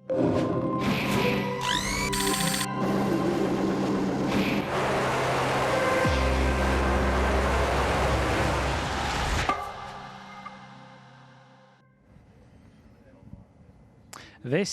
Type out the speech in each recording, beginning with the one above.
This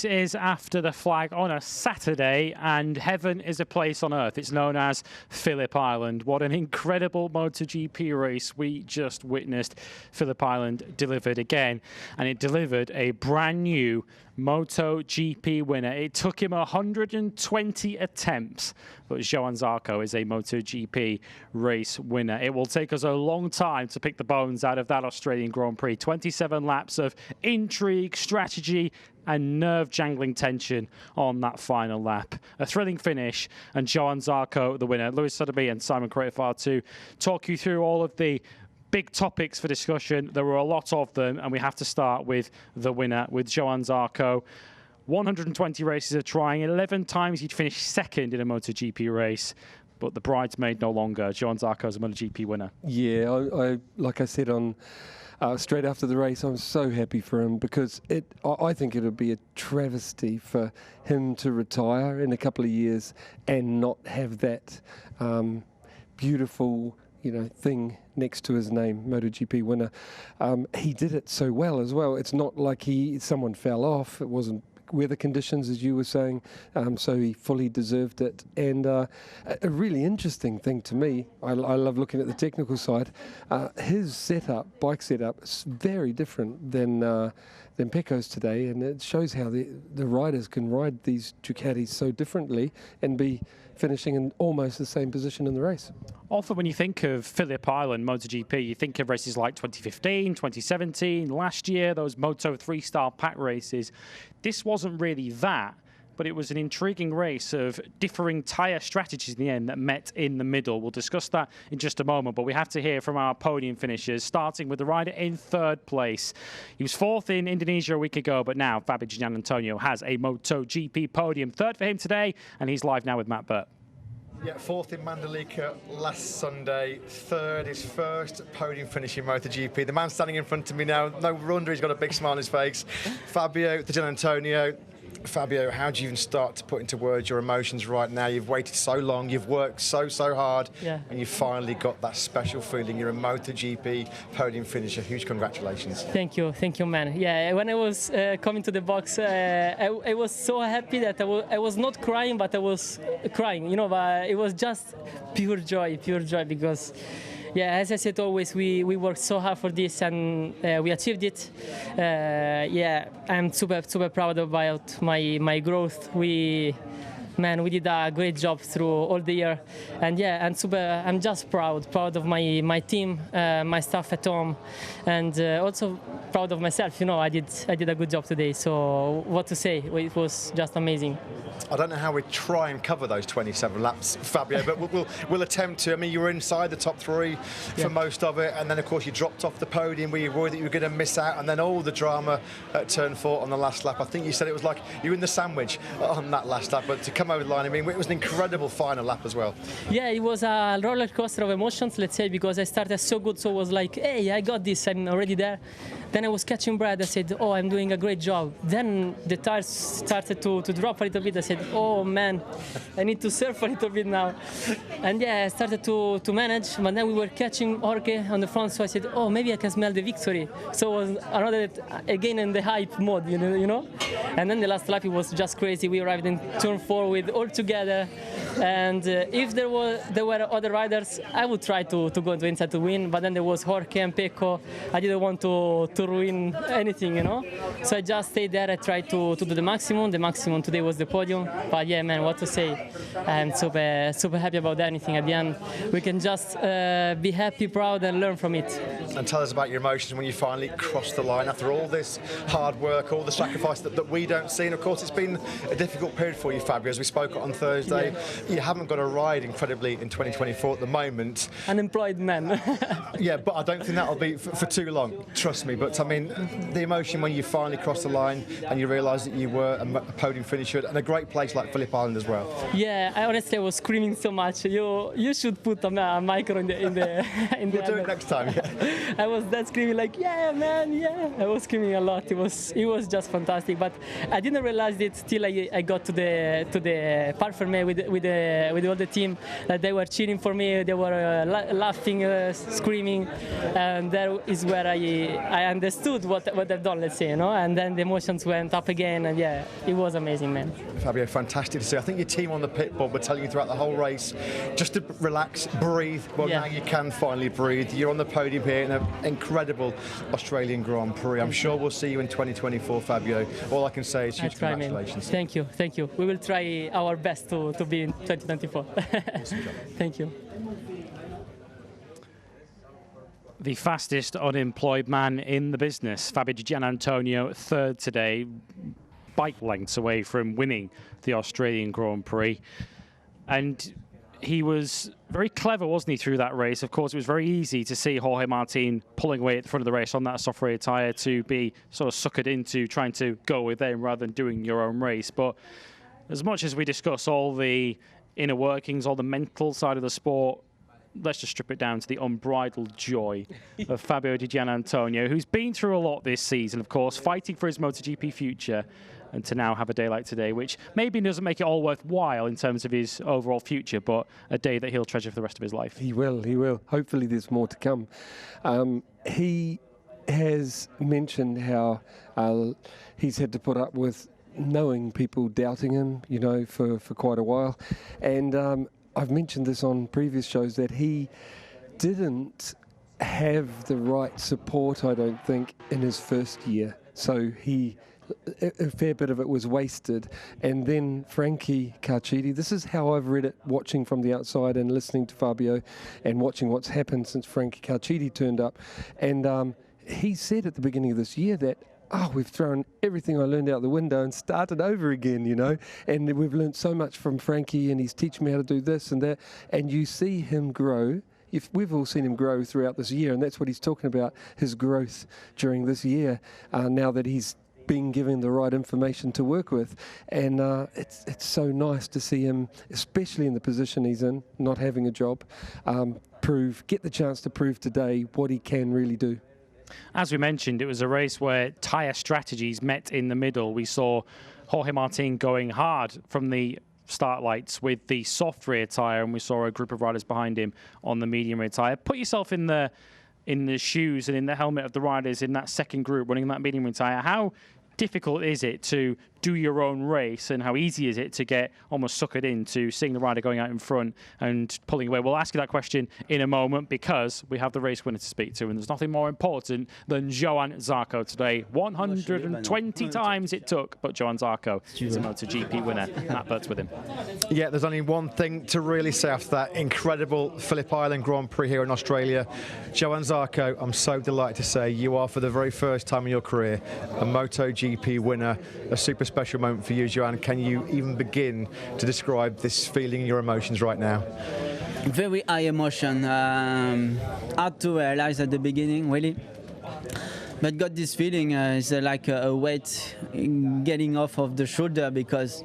is after the flag on a Saturday, and heaven is a place on earth. It's known as Phillip Island. What an incredible MotoGP race we just witnessed. Phillip Island delivered again, and it delivered a brand new MotoGP winner. It took him 120 attempts, but Johann Zarco is a MotoGP race winner. It will take us a long time to pick the bones out of that Australian Grand Prix. 27 laps of intrigue, strategy, and nerve-jangling tension on that final lap. A thrilling finish, and Johann Zarco the winner. Lewis Suddaby and Simon Crafar to talk you through all of the big topics for discussion. There were a lot of them, and we have to start with the winner, with Johann Zarco. 120 races of trying, 11 times he'd finished second in a MotoGP race, but the bridesmaid no longer. Johann Zarco is a MotoGP winner. Yeah, I like I said on straight after the race, I'm so happy for him, because I think it would be a travesty for him to retire in a couple of years and not have that beautiful, thing next to his name, MotoGP winner. He did it so well as well. It's not like someone fell off. It wasn't weather conditions, as you were saying, so he fully deserved it. And a really interesting thing to me, I love looking at the technical side, his bike setup is very different than Pecco's today, and it shows how the riders can ride these Ducatis so differently and be finishing in almost the same position in the race. Often when you think of Phillip Island MotoGP, you think of races like 2015, 2017, last year, those Moto 3-star pack races. This wasn't really that, but it was an intriguing race of differing tyre strategies in the end that met in the middle. We'll discuss that in just a moment, but we have to hear from our podium finishers, starting with the rider in third place. He was fourth in Indonesia a week ago, but now Fabio Gianantonio has a MotoGP podium. Third for him today, and he's live now with Matt Burt. Yeah, fourth in Mandalika last Sunday. Third, his first podium finish in MotoGP. The man standing in front of me now, no wonder he's got a big smile on his face. Fabio Gianantonio. Fabio, how do you even start to put into words your emotions right now? You've waited so long, you've worked so hard, and you've finally got that special feeling. You're a MotoGP podium finisher. Huge congratulations. Thank you, man. Yeah, when I was coming to the box, I was so happy that I was not crying, but I was crying. But it was just pure joy, because. Yeah, as I said always, we worked so hard for this, and we achieved it. Yeah, I'm super proud about my growth. We did a great job through all the year, and yeah, I'm just proud of my team, my staff at home, and also proud of myself. I did a good job today. So what to say? It was just amazing. I don't know how we try and cover those 27 laps, Fabio, but we'll attempt to. I mean, you were inside the top three for most of it, and then of course you dropped off the podium. Were you worried that you were going to miss out? And then all the drama at turn 4 on the last lap. I think you said it was like you were in the sandwich on that last lap, but to come over the line, I mean, it was an incredible final lap as well. Yeah, it was a roller coaster of emotions, let's say, because I started so good, so I was like, hey, I got this, I'm already there. Then I was catching breath. I said, oh, I'm doing a great job. Then the tires started to drop a little bit. I said, oh man, I need to surf a little bit now. And yeah, I started to manage, but then we were catching Jorge on the front, so I said, oh, maybe I can smell the victory. So it was another, again, in the hype mode, you know. And then the last lap, it was just crazy. We arrived in turn 4 with all together. And if there were other riders, I would try to go into inside to win, but then there was Jorge and Pecco. I didn't want to ruin anything, So I just stayed there. I tried to do the maximum. The maximum today was the podium. But yeah, man, what to say? I'm super happy about anything. At the end, we can just be happy, proud, and learn from it. And tell us about your emotions when you finally crossed the line after all this hard work, all the sacrifice that we don't see. And of course, it's been a difficult period for you, Fabio, as we spoke on Thursday. Yeah. You haven't got a ride incredibly in 2024 at the moment. Unemployed man. Yeah, but I don't think that'll be for too long, trust me. But I mean, the emotion when you finally crossed the line and you realised that you were a podium finisher and a great place like Phillip Island as well. Yeah, I honestly was screaming so much. You should put a micro in the We'll do it next time. I was that screaming like, yeah, man, yeah. I was screaming a lot. It was just fantastic. But I didn't realize it till I got to the parc fermé with all the team. That they were cheering for me. They were laughing, screaming, and that is where I understood what they've done. Let's say, you know. And then the emotions went up again, and yeah, it was amazing, man. Fabio, fantastic to see. I think your team on the pit board were telling you throughout the whole race just to relax, breathe. Well, now you can finally breathe. You're on the podium here in an incredible Australian Grand Prix. I'm sure we'll see you in 2024, Fabio. All I can say is huge congratulations. Thank you. We will try our best to be in 2024. Awesome job. Thank you. The fastest unemployed man in the business, Fabio Di Giannantonio, third today, bike lengths away from winning the Australian Grand Prix. And he was very clever, wasn't he, through that race? Of course, it was very easy to see Jorge Martin pulling away at the front of the race on that soft rear tyre to be sort of suckered into trying to go with them rather than doing your own race. But as much as we discuss all the inner workings, all the mental side of the sport, let's just strip it down to the unbridled joy of Fabio Di Giannantonio, who's been through a lot this season, of course, fighting for his MotoGP future, and to now have a day like today, which maybe doesn't make it all worthwhile in terms of his overall future, but a day that he'll treasure for the rest of his life. He will. Hopefully there's more to come. He has mentioned how he's had to put up with knowing people doubting him, you know, for quite a while. And I've mentioned this on previous shows that he didn't have the right support, I don't think, in his first year. So a fair bit of it was wasted. And then Frankie Carchidi, this is how I've read it, watching from the outside and listening to Fabio and watching what's happened since Frankie Carchidi turned up. And he said at the beginning of this year that, we've thrown everything I learned out the window and started over again, you know. And we've learned so much from Frankie, and he's teaching me how to do this and that. And you see him grow. We've all seen him grow throughout this year, and that's what he's talking about, his growth during this year, now that he's being given the right information to work with. And it's so nice to see him, especially in the position he's in, not having a job, get the chance to prove today what he can really do. As we mentioned, it was a race where tyre strategies met in the middle. We saw Jorge Martin going hard from the start lights with the soft rear tyre, and we saw a group of riders behind him on the medium rear tyre. Put yourself in the shoes and in the helmet of the riders in that second group running that medium rear tyre. How difficult is it to do your own race, and how easy is it to get almost suckered into seeing the rider going out in front and pulling away? We'll ask you that question in a moment, because we have the race winner to speak to, and there's nothing more important than Johann Zarco today. 120 times it took, but Johann Zarco is a MotoGP winner. Matt Burt's with him. Yeah, there's only one thing to really say after that incredible Phillip Island Grand Prix here in Australia. Johann Zarco, I'm so delighted to say you are, for the very first time in your career, a MotoGP winner. A super special moment for you, Johann. Can you even begin to describe this feeling and your emotions right now? Very high emotion. Hard to realize at the beginning, really. But got this feeling, it's like a weight getting off of the shoulder, because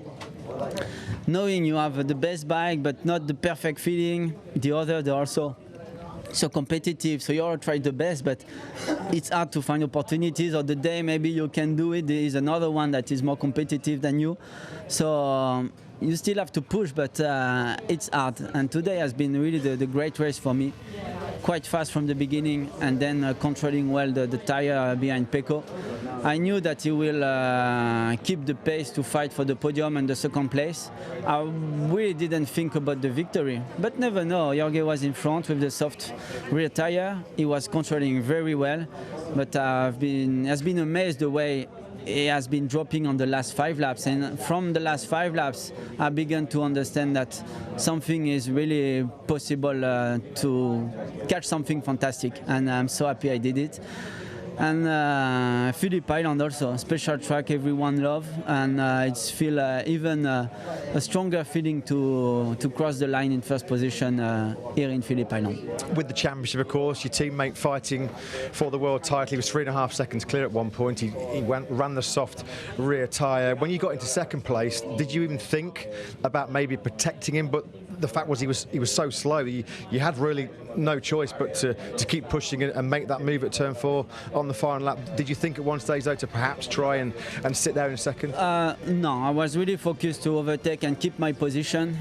knowing you have the best bike but not the perfect feeling, the other, they're also so competitive, so you all try the best, but it's hard to find opportunities, or the day maybe you can do it, there is another one that is more competitive than you, so you still have to push, but it's hard. And today has been really the great race for me. Quite fast from the beginning, and then controlling well the tire behind Pecco. I knew that he will keep the pace to fight for the podium and the second place. I really didn't think about the victory, but never know. Jorge was in front with the soft rear tire. He was controlling very well, but has been amazed the way he has been dropping on the last 5 laps, and from the last 5 laps I began to understand that something is really possible to catch something fantastic, and I'm so happy I did it. And Phillip Island also, a special track everyone loves, and it's feel even a stronger feeling to cross the line in first position here in Phillip Island. With the championship, of course, your teammate fighting for the world title, he was 3.5 seconds clear at one point. He ran the soft rear tyre. When you got into second place, did you even think about maybe protecting him? But the fact was he was so slow. You had really no choice but to keep pushing and make that move at turn 4 on the final lap. Did you think at one stage though to perhaps try and sit there in second? No, I was really focused to overtake and keep my position.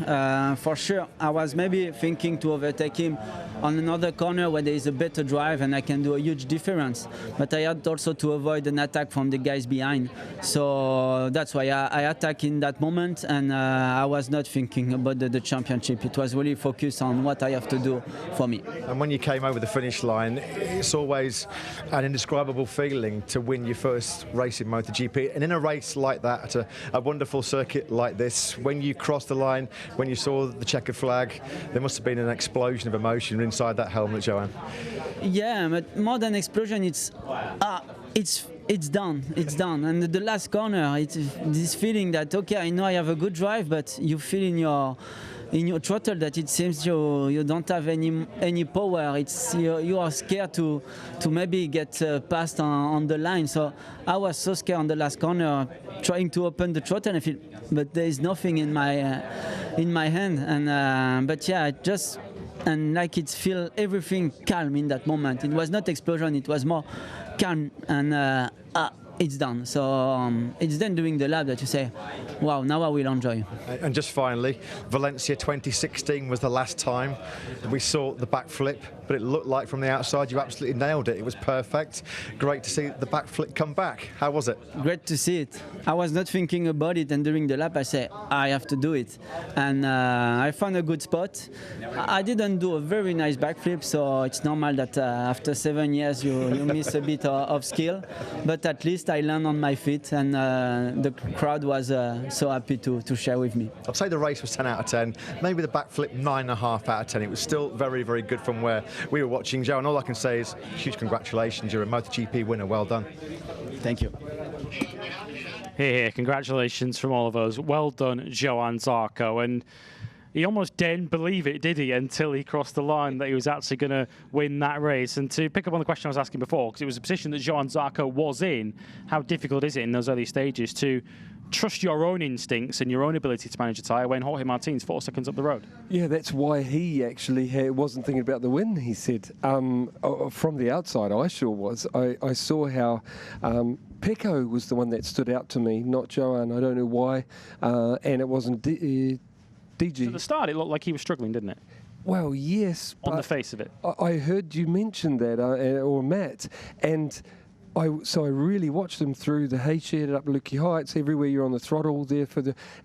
For sure, I was maybe thinking to overtake him on another corner where there is a better drive and I can do a huge difference. But I had also to avoid an attack from the guys behind. So that's why I attacked in that moment, and I was not thinking about the championship. It was really focused on what I have to do for me. And when you came over the finish line, it's always an indescribable feeling to win your first race in MotoGP. And in a race like that, at a wonderful circuit like this, when you crossed the line, when you saw the checkered flag, there must have been an explosion of emotion inside that helmet, Johan. Yeah, but more than explosion, it's done. It's done. And the last corner, it's this feeling that, okay, I know I have a good drive, but you feel in your throttle that it seems you don't have any power. It's you are scared to maybe get past on the line. So I was so scared on the last corner, trying to open the throttle, and I feel, but there is nothing in my hand. And but yeah, and like it feel everything calm in that moment. It was not explosion. It was more calm, and it's done. So it's then during the lap that you say, wow, now I will enjoy. And just finally, Valencia 2016 was the last time we saw the backflip, but it looked like from the outside you absolutely nailed it. It was perfect. Great to see the backflip come back. How was it? Great to see it. I was not thinking about it, and during the lap I say, I have to do it. And I found a good spot. I didn't do a very nice backflip, so it's normal that after 7 years you miss a bit of skill. But at least I land on my feet, and the crowd was so happy to share with me. I'd say the race was 10 out of 10. Maybe the backflip 9.5 out of 10. It was still very, very good from where we were watching, Joe. And all I can say is huge congratulations. You're a MotoGP winner. Well done. Thank you. Here, congratulations from all of us. Well done, Johan Zarco. And he almost didn't believe it, did he, until he crossed the line that he was actually going to win that race. And to pick up on the question I was asking before, because it was a position that Johan Zarco was in, how difficult is it in those early stages to trust your own instincts and your own ability to manage a tyre when Jorge Martin's 4 seconds up the road? Yeah, that's why he actually wasn't thinking about the win, he said. From the outside, I sure was. I saw how Pecco was the one that stood out to me, not Johan. I don't know why. And it wasn't DG. At the start, it looked like he was struggling, didn't it? Well, yes. On the face of it. I heard you mention that, or Matt, and so I really watched him through the hay shed up Lukey Heights, everywhere you're on the throttle there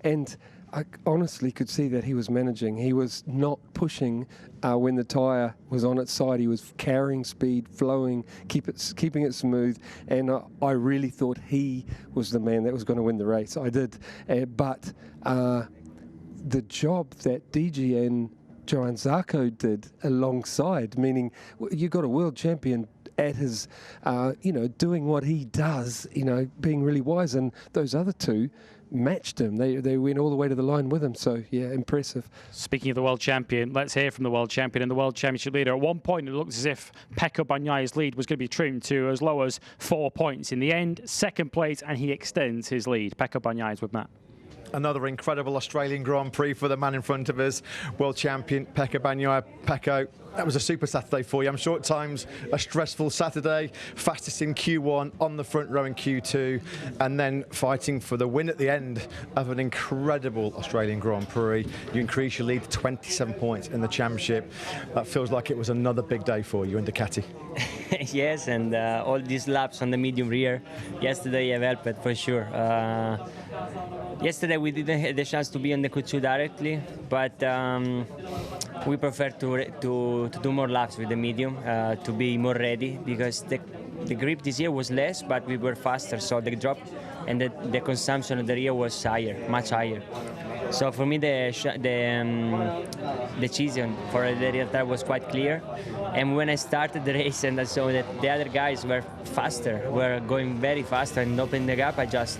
and I honestly could see that he was managing. He was not pushing when the tyre was on its side. He was carrying speed, flowing, keeping it smooth, and I really thought he was the man that was going to win the race. I did, but the job that DG and Johan Zarco did alongside, meaning you got a world champion at his, doing what he does, being really wise, and those other two matched him. They went all the way to the line with him, so yeah, impressive. Speaking of the world champion, let's hear from the world champion and the world championship leader. At one point it looked as if Pecco Bagnaia's lead was going to be trimmed to as low as 4 points. In the end, second place, and he extends his lead. Pecco Bagnaia is with Matt. Another incredible Australian Grand Prix for the man in front of us, world champion Pecco Bagnaia. Pecco, that was a super Saturday for you. I'm sure at times a stressful Saturday, fastest in Q1, on the front row in Q2, and then fighting for the win at the end of an incredible Australian Grand Prix. You increase your lead to 27 points in the championship. That feels like it was another big day for you in Ducati. Yes, and all these laps on the medium rear yesterday have helped for sure. Yesterday we didn't have the chance to be on the Q2 directly, but we prefer to do more laps with the medium to be more ready, because the grip this year was less, but we were faster, so the drop and the consumption of the rear was higher, much higher. So for me the decision for the rear tire was quite clear, and when I started the race and I saw that the other guys were faster, were going very fast and opening the gap, I just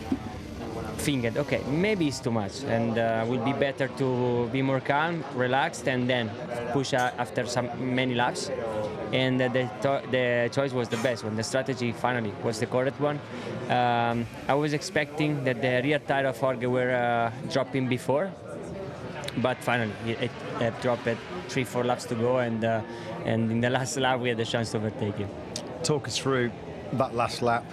thinking, okay, maybe it's too much, and will be better to be more calm, relaxed, and then push after many laps. And the choice was the best one. The strategy finally was the correct one. I was expecting that the rear tire of Jorge were dropping before, but finally it dropped at 3-4 laps to go, and in the last lap we had the chance to overtake him. Talk us through that last lap.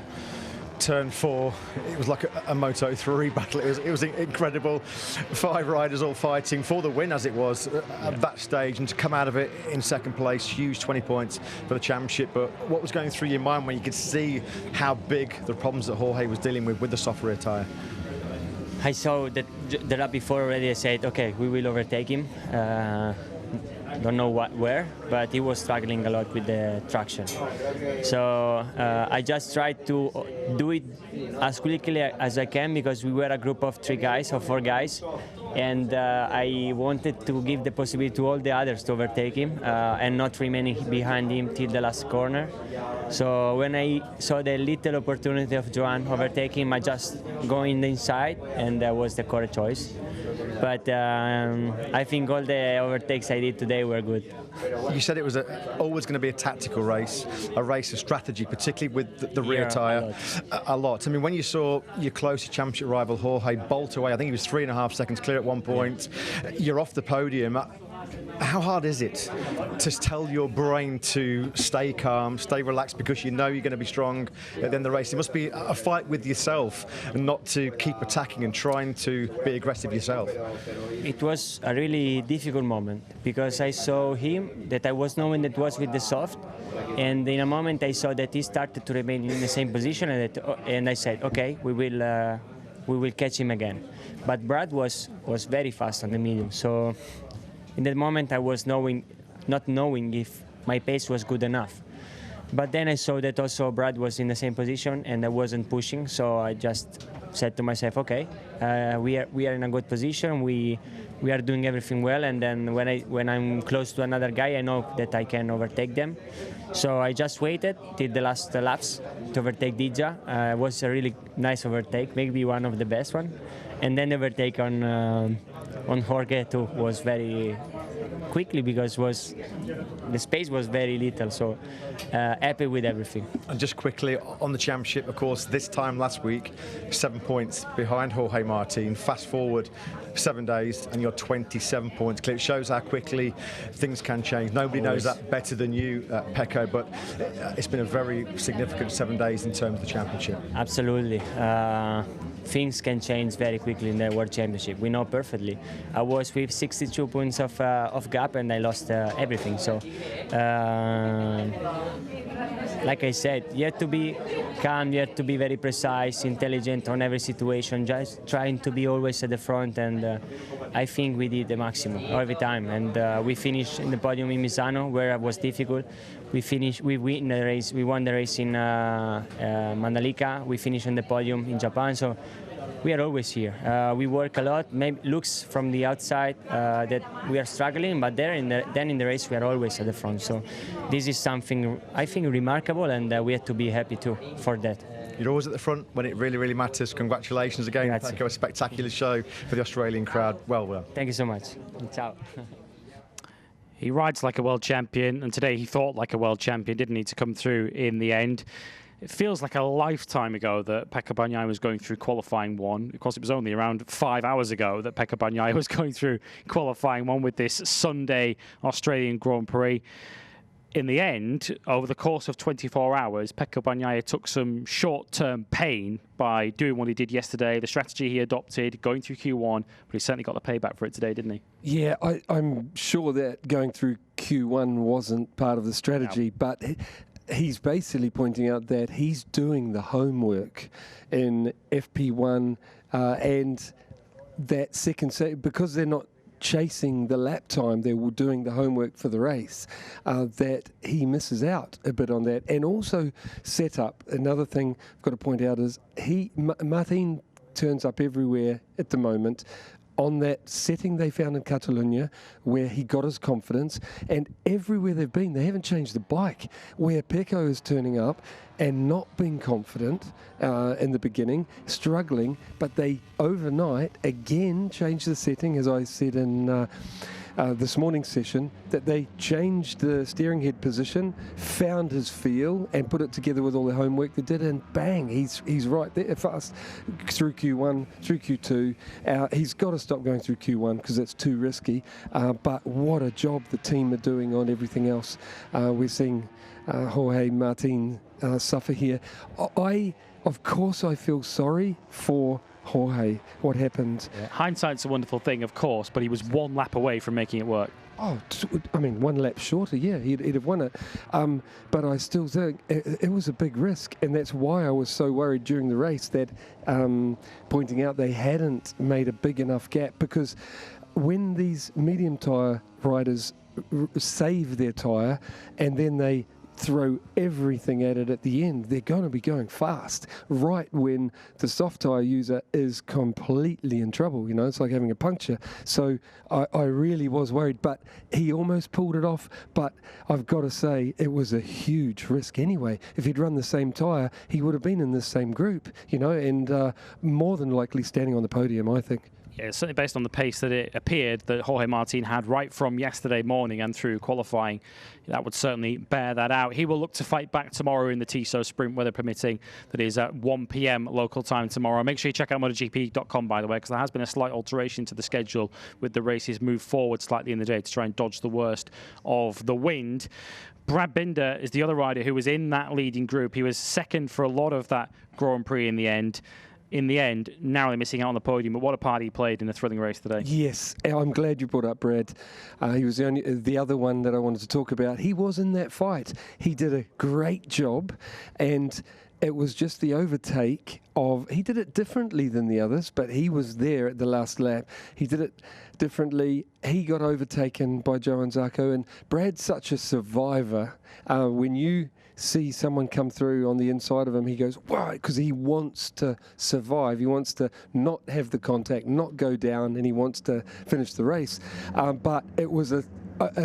Turn 4, it was like a Moto3 battle. It was incredible. 5 riders all fighting for the win, as it was at that stage, and to come out of it in second place, huge 20 points for the championship. But what was going through your mind when you could see how big the problems that Jorge was dealing with the soft rear tyre? I saw that the lap before already. I said, okay, we will overtake him. Don't know where, but he was struggling a lot with the traction. So I just tried to do it as quickly as I can, because we were a group of 3 guys or 4 guys, and I wanted to give the possibility to all the others to overtake him and not remaining behind him till the last corner. So when I saw the little opportunity of Joan overtaking him, I just go in the inside, and that was the correct choice. But I think all the overtakes I did today were good. You said it was always going to be a tactical race, a race of strategy, particularly with the rear tyre. A lot. I mean, when you saw your closest championship rival Jorge bolt away, I think he was 3.5 seconds clear at one point. Yeah. You're off the podium. How hard is it to tell your brain to stay calm, stay relaxed, because you know you're going to be strong at the end of the race? It must be a fight with yourself, and not to keep attacking and trying to be aggressive yourself. It was a really difficult moment, because I saw him, that I was knowing that was with the soft, and in a moment I saw that he started to remain in the same position, and I said, okay, we will catch him again. But Brad was very fast on the medium, so in that moment I was not knowing if my pace was good enough. But then I saw that also Brad was in the same position and I wasn't pushing, so I just said to myself, okay, we are in a good position, we are doing everything well, and then when I'm close to another guy, I know that I can overtake them. So I just waited till the last laps to overtake Dija. It was a really nice overtake, maybe one of the best one. And then the overtake on Jorge too was very quickly, because the space was very little, so happy with everything. And just quickly on the championship, of course, this time last week, 7 points behind Jorge Martin. Fast forward 7 days and you're 27 points clear. It shows how quickly things can change. Nobody knows that better than you, Pecco, but it's been a very significant 7 days in terms of the championship. Absolutely. Things can change very quickly in the World Championship. We know perfectly. I was with 62 points of gap and I lost everything. So, like I said, you have to be calm, you have to be very precise, intelligent on every situation, just trying to be always at the front, and I think we did the maximum every time. And we finished in the podium in Misano, where it was difficult. We won the race in Mandalika. We finished on the podium in Japan. So we are always here. We work a lot. Maybe looks from the outside that we are struggling, but then in the race we are always at the front. So this is something I think remarkable, and we have to be happy too for that. You're always at the front when it really, really matters. Congratulations again. Pecco, a spectacular show for the Australian crowd. Well done. Thank you so much. Ciao. He rides like a world champion, and today he thought like a world champion, didn't he, to come through in the end. It feels like a lifetime ago that Pecco Bagnaia was going through qualifying 1. Of course, it was only around 5 hours ago that Pecco Bagnaia was going through qualifying 1 with this Sunday Australian Grand Prix. In the end, over the course of 24 hours, Pecco Bagnaia took some short-term pain by doing what he did yesterday, the strategy he adopted, going through Q1, but he certainly got the payback for it today, didn't he? Yeah, I'm sure that going through Q1 wasn't part of the strategy, but he's basically pointing out that he's doing the homework in FP1 and that second set, because they're not chasing the lap time, they were doing the homework for the race, that he misses out a bit on that. And also setup. Another thing I've got to point out is Martin turns up everywhere at the moment on that setting they found in Catalunya, where he got his confidence, and everywhere they've been, they haven't changed the bike. Where Pecco is turning up and not being confident in the beginning, struggling, but they overnight again changed the setting, as I said in this morning's session, that they changed the steering head position, found his feel, and put it together with all the homework they did, and bang, he's right there fast through Q1, through Q2. He's got to stop going through Q1 because it's too risky, but what a job the team are doing on everything else. We're seeing Jorge Martin suffer here. Of course I feel sorry for Jorge, what happened. Yeah. Hindsight's a wonderful thing, of course, but he was one lap away from making it work. Oh, I mean, one lap shorter, yeah, he'd have won it. But I still think it was a big risk, and that's why I was so worried during the race that pointing out they hadn't made a big enough gap, because when these medium tyre riders save their tyre and then they throw everything at it at the end, they're going to be going fast right when the soft tyre user is completely in trouble. You know, it's like having a puncture. So I really was worried, but he almost pulled it off. But I've got to say, it was a huge risk anyway. If he'd run the same tyre, he would have been in the same group, you know, and more than likely standing on the podium, I think. Yeah, certainly based on the pace that it appeared that Jorge Martin had right from yesterday morning and through qualifying, that would certainly bear that out. He will look to fight back tomorrow in the Tissot Sprint, weather permitting. That is at 1 p.m. local time tomorrow. Make sure you check out MotoGP.com, by the way, because there has been a slight alteration to the schedule with the races moved forward slightly in the day to try and dodge the worst of the wind. Brad Binder is the other rider who was in that leading group. He was second for a lot of that Grand Prix in the end. Narrowly missing out on the podium, but what a part he played in a thrilling race today. Yes, I'm glad you brought up Brad. He was the other one that I wanted to talk about. He was in that fight. He did a great job, and it was just the overtake of, he did it differently than the others, but he was there at the last lap. He did it differently. He got overtaken by Johann Zarco, and Brad's such a survivor. When you see someone come through on the inside of him, he goes, wow, because he wants to survive. He wants to not have the contact, not go down, and he wants to finish the race. But it was a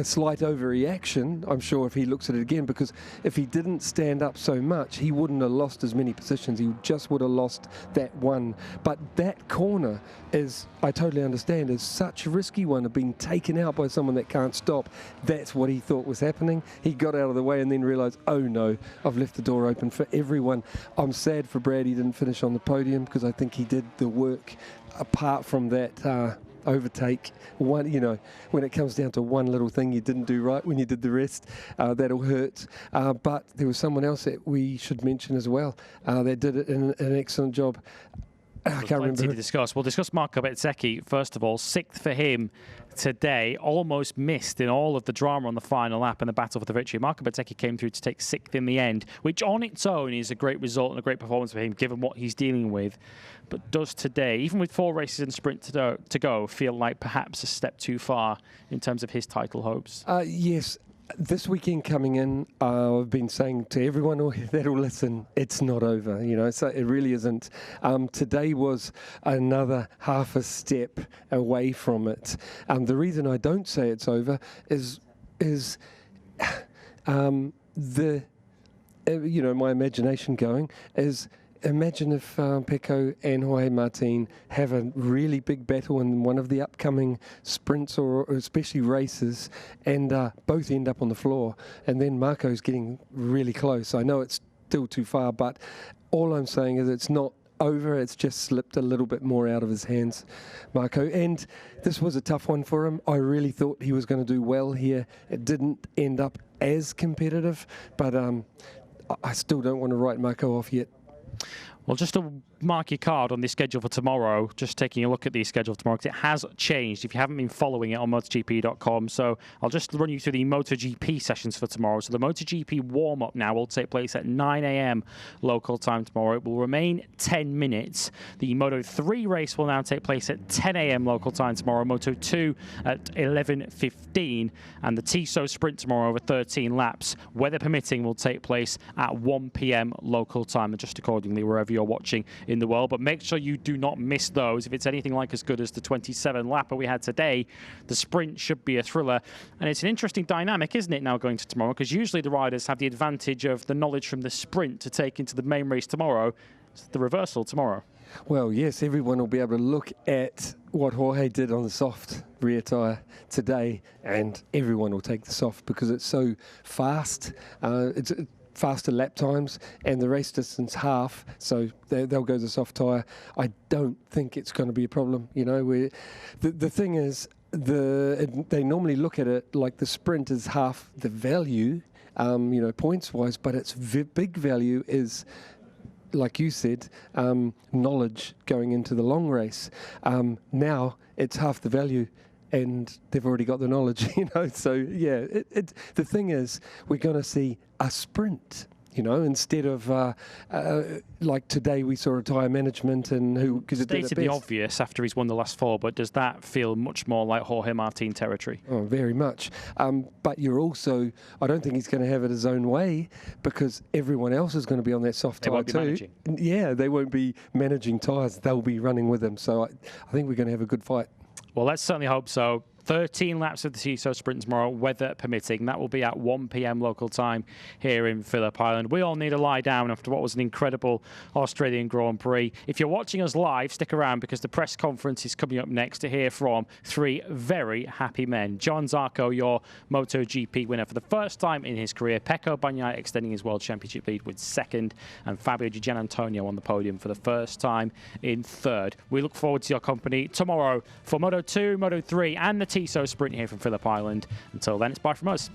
slight overreaction, I'm sure, if he looks at it again, because if he didn't stand up so much, he wouldn't have lost as many positions. He just would have lost that one. But that corner is, I totally understand, is such a risky one of being taken out by someone that can't stop. That's what he thought was happening. He got out of the way and then realised, oh no, I've left the door open for everyone. I'm sad for Brad he didn't finish on the podium, because I think he did the work apart from that overtake. One, you know, when it comes down to one little thing you didn't do right when you did the rest, that'll hurt. But there was someone else that we should mention as well that did it in an excellent job. I can't remember. To discuss. We'll discuss Marco Bezzecchi first of all. Sixth for him today, almost missed in all of the drama on the final lap and the battle for the victory. Marco Bezzecchi came through to take sixth in the end, which on its own is a great result and a great performance for him, given what he's dealing with. But does today, even with 4 races in sprint to go, feel like perhaps a step too far in terms of his title hopes? Yes. This weekend coming in, I've been saying to everyone that'll listen, it's not over, you know, so it really isn't. Today was another half a step away from it. The reason I don't say it's over is my imagination going is, imagine if Pecco and Jorge Martin have a really big battle in one of the upcoming sprints or especially races, and both end up on the floor, and then Marco's getting really close. I know it's still too far, but all I'm saying is it's not over. It's just slipped a little bit more out of his hands, Marco. And this was a tough one for him. I really thought he was going to do well here. It didn't end up as competitive, but I still don't want to write Marco off yet. Well, just to mark your card on the schedule for tomorrow, just taking a look at the schedule tomorrow, because it has changed if you haven't been following it on MotoGP.com. So I'll just run you through the MotoGP sessions for tomorrow. So the MotoGP warm-up now will take place at 9 a.m. local time tomorrow. It will remain 10 minutes. The Moto3 race will now take place at 10 a.m. local time tomorrow. Moto2 at 11:15. And the Tissot Sprint tomorrow over 13 laps, weather permitting, will take place at 1 p.m. local time, and just accordingly wherever you're watching in the world. But make sure you do not miss those. If it's anything like as good as the 27 lapper we had today, the sprint should be a thriller. And it's an interesting dynamic, isn't it, now going to tomorrow? Because usually the riders have the advantage of the knowledge from the sprint to take into the main race tomorrow. It's the reversal tomorrow. Well, yes, everyone will be able to look at what Jorge did on the soft rear tyre today, and everyone will take the soft because it's so fast. It's faster lap times and the race distance half, so they'll go the soft tyre. I don't think it's going to be a problem. You know, the thing is, they normally look at it like the sprint is half the value, you know, points wise, but its big value is, like you said, knowledge going into the long race. Now it's half the value, and they've already got the knowledge, you know. So yeah, the thing is, we're going to see a sprint, you know, instead of like today we saw a tyre management and who, because it did Stated the obvious after he's won the last 4, but does that feel much more like Jorge Martin territory? Oh, very much. But you're also, I don't think he's going to have it his own way, because everyone else is going to be on that soft tyre too. Managing. Yeah, they won't be managing tyres; they'll be running with them. So I think we're going to have a good fight. Well, let's certainly hope so. 13 laps of the TISO sprint tomorrow, weather permitting. That will be at 1 p.m. local time here in Phillip Island. We all need to lie down after what was an incredible Australian Grand Prix. If you're watching us live, stick around because the press conference is coming up next to hear from 3 very happy men. John Zarco, your MotoGP winner for the first time in his career. Pecco Bagnaia extending his World Championship lead with 2nd. And Fabio Di Gianantonio on the podium for the first time in 3rd. We look forward to your company tomorrow for Moto2, Moto3 and the TISO sprint here from Phillip Island. Until then, it's bye from us.